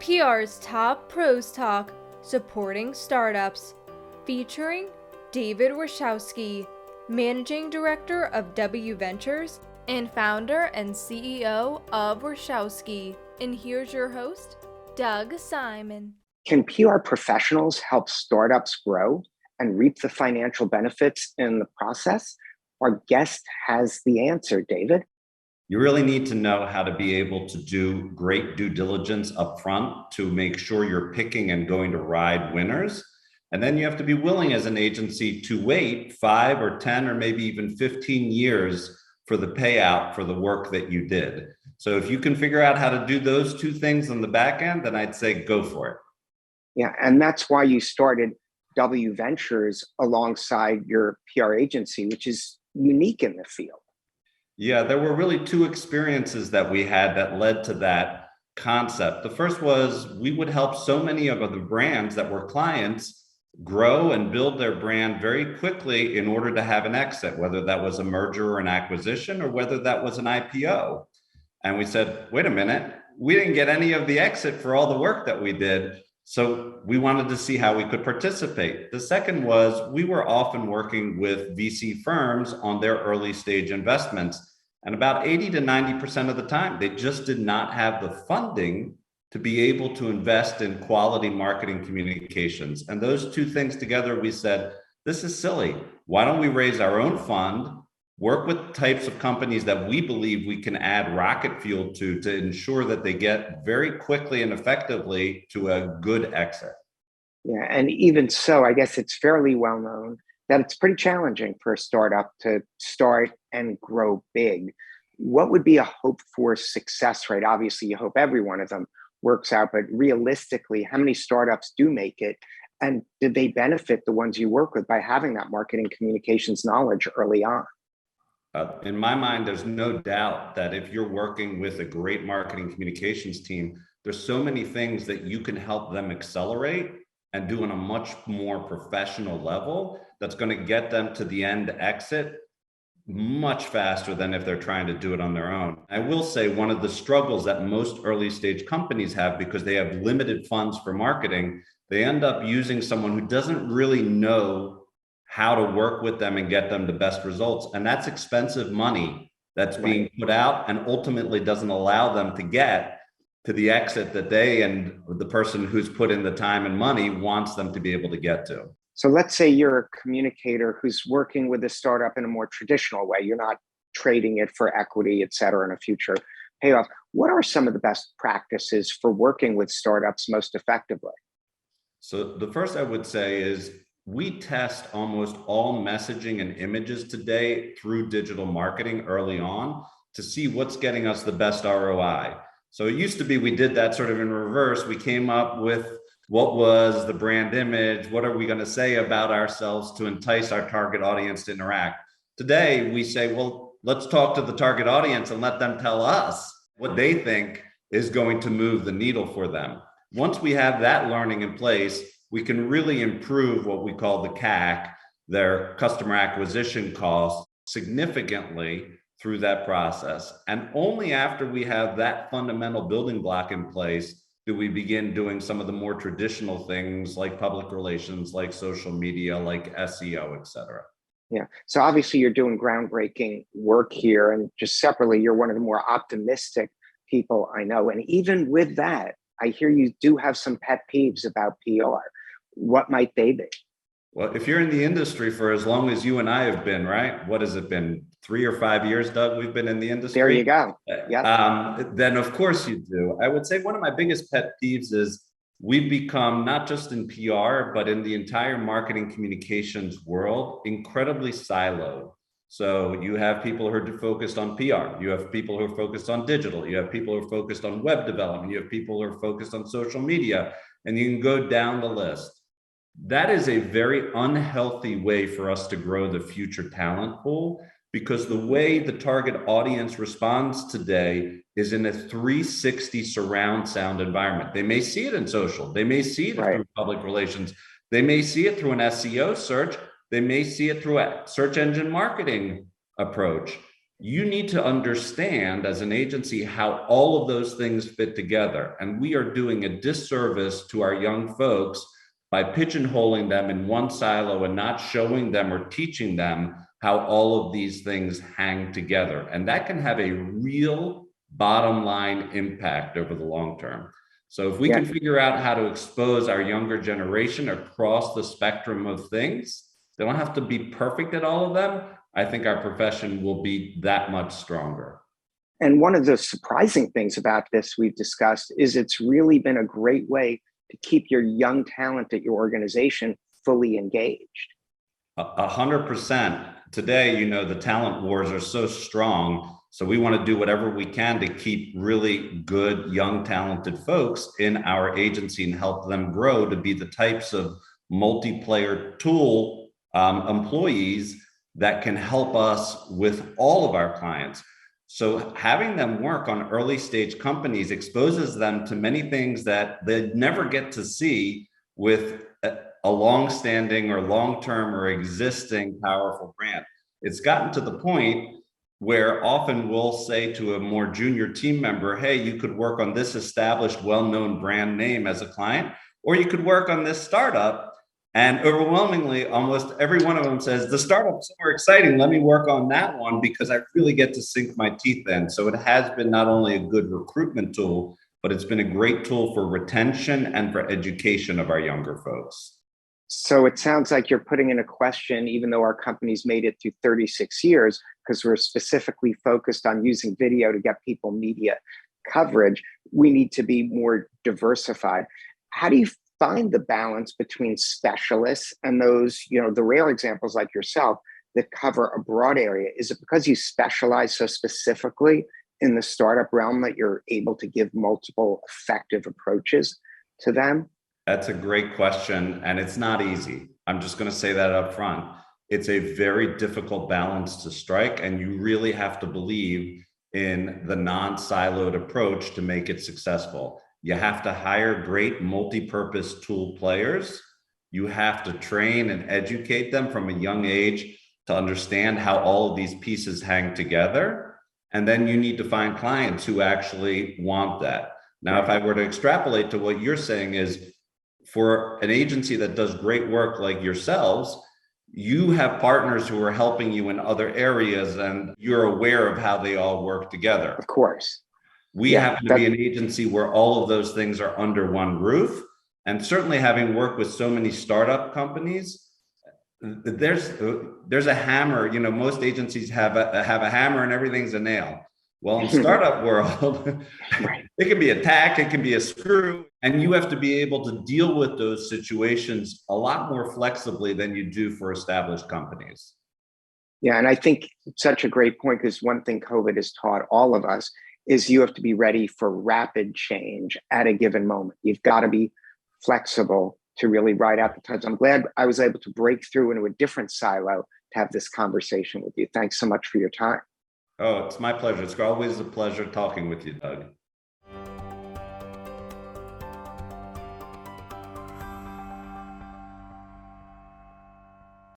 PR's Top Pros Talk, supporting startups, featuring David Warschawski, Managing Director of W Ventures and founder and CEO of Warschawski. And here's your host, Doug Simon. Can PR professionals help startups grow and reap the financial benefits in the process? Our guest has the answer, David. You really need to know how to be able to do great due diligence up front to make sure you're picking and going to ride winners. And then you have to be willing as an agency to wait 5 or 10 or maybe even 15 years for the payout for the work that you did. So if you can figure out how to do those two things on the back end, then I'd say go for it. Yeah, and that's why you started W Ventures alongside your PR agency, which is unique in the field. Yeah, there were really two experiences that we had that led to that concept. The first was we would help so many of the brands that were clients grow and build their brand very quickly in order to have an exit, whether that was a merger or an acquisition or whether that was an IPO. And we said, wait a minute, we didn't get any of the exit for all the work that we did. So we wanted to see how we could participate. The second was we were often working with VC firms on their early stage investments. And about 80 to 90% of the time, they just did not have the funding to be able to invest in quality marketing communications. And those two things together, we said, this is silly. Why don't we raise our own fund, work with types of companies that we believe we can add rocket fuel to ensure that they get very quickly and effectively to a good exit. Yeah, and even so, I guess it's fairly well known that it's pretty challenging for a startup to start and grow big. What would be a hope for success rate? Obviously, you hope every one of them works out, but realistically, how many startups do make it? And did they benefit the ones you work with by having that marketing communications knowledge early on? In my mind, there's no doubt that if you're working with a great marketing communications team, there's so many things that you can help them accelerate and do on a much more professional level that's going to get them to the end exit much faster than if they're trying to do it on their own. I will say one of the struggles that most early stage companies have, because they have limited funds for marketing, they end up using someone who doesn't really know how to work with them and get them the best results. And that's expensive money that's being put out and ultimately doesn't allow them to get to the exit that they and the person who's put in the time and money wants them to be able to get to. So let's say you're a communicator who's working with a startup in a more traditional way. You're not trading it for equity, et cetera, in a future payoff. What are some of the best practices for working with startups most effectively? So the first I would say is we test almost all messaging and images today through digital marketing early on to see what's getting us the best ROI. So it used to be we did that sort of in reverse. We came up with what was the brand image? What are we going to say about ourselves to entice our target audience to interact? Today, we say, well, let's talk to the target audience and let them tell us what they think is going to move the needle for them. Once we have that learning in place, we can really improve what we call the CAC, their customer acquisition cost, significantly through that process. And only after we have that fundamental building block in place do we begin doing some of the more traditional things like public relations, like social media, like SEO, et cetera. Yeah. So obviously you're doing groundbreaking work here, and just separately, you're one of the more optimistic people I know. And even with that, I hear you do have some pet peeves about PR. What might they be? Well, if you're in the industry for as long as you and I have been, right? What has it been? 3 or 5 years, Doug, we've been in the industry. There you go. Yeah. Then of course you do. I would say one of my biggest pet peeves is we've become, not just in PR, but in the entire marketing communications world, incredibly siloed. So you have people who are focused on PR. You have people who are focused on digital. You have people who are focused on web development. You have people who are focused on social media, and you can go down the list. That is a very unhealthy way for us to grow the future talent pool, because the way the target audience responds today is in a 360 surround sound environment. They may see it in social. They may see it through public relations. They may see it through an SEO search. They may see it through a search engine marketing approach. you need to understand as an agency how all of those things fit together. And we are doing a disservice to our young folks by pigeonholing them in one silo and not showing them or teaching them how all of these things hang together. And that can have a real bottom line impact over the long term. So if we can figure out how to expose our younger generation across the spectrum of things, they don't have to be perfect at all of them. I think our profession will be that much stronger. And one of the surprising things about this we've discussed is it's really been a great way to keep your young talent at your organization fully engaged. 100%. Today, the talent wars are so strong. So we want to do whatever we can to keep really good, young, talented folks in our agency and help them grow to be the types of multiplayer tool employees that can help us with all of our clients. So having them work on early stage companies exposes them to many things that they'd never get to see with a long-standing or long-term or existing powerful brand. It's gotten to the point where often we'll say to a more junior team member, hey, you could work on this established, well-known brand name as a client, or you could work on this startup. And overwhelmingly, almost every one of them says, the startup's super exciting. Let me work on that one because I really get to sink my teeth in. So it has been not only a good recruitment tool, but it's been a great tool for retention and for education of our younger folks. So it sounds like you're putting in a question, even though our company's made it through 36 years, because we're specifically focused on using video to get people media coverage, we need to be more diversified. How do you find the balance between specialists and those, the rare examples like yourself that cover a broad area? Is it because you specialize so specifically in the startup realm that you're able to give multiple effective approaches to them? That's a great question, and it's not easy. I'm just going to say that up front. It's a very difficult balance to strike, and you really have to believe in the non-siloed approach to make it successful. You have to hire great multi-purpose tool players. You have to train and educate them from a young age to understand how all of these pieces hang together. And then you need to find clients who actually want that. Now, if I were to extrapolate to what you're saying is, for an agency that does great work like yourselves, you have partners who are helping you in other areas and you're aware of how they all work together. Of course. We happen to be an agency where all of those things are under one roof. And certainly having worked with so many startup companies, there's a hammer. Most agencies have a hammer and everything's a nail. Well, in startup world, it can be a tack, it can be a screw, and you have to be able to deal with those situations a lot more flexibly than you do for established companies. Yeah, and I think it's such a great point, because one thing COVID has taught all of us is you have to be ready for rapid change at a given moment. You've got to be flexible to really ride out the times. I'm glad I was able to break through into a different silo to have this conversation with you. Thanks so much for your time. Oh, it's my pleasure. It's always a pleasure talking with you, Doug.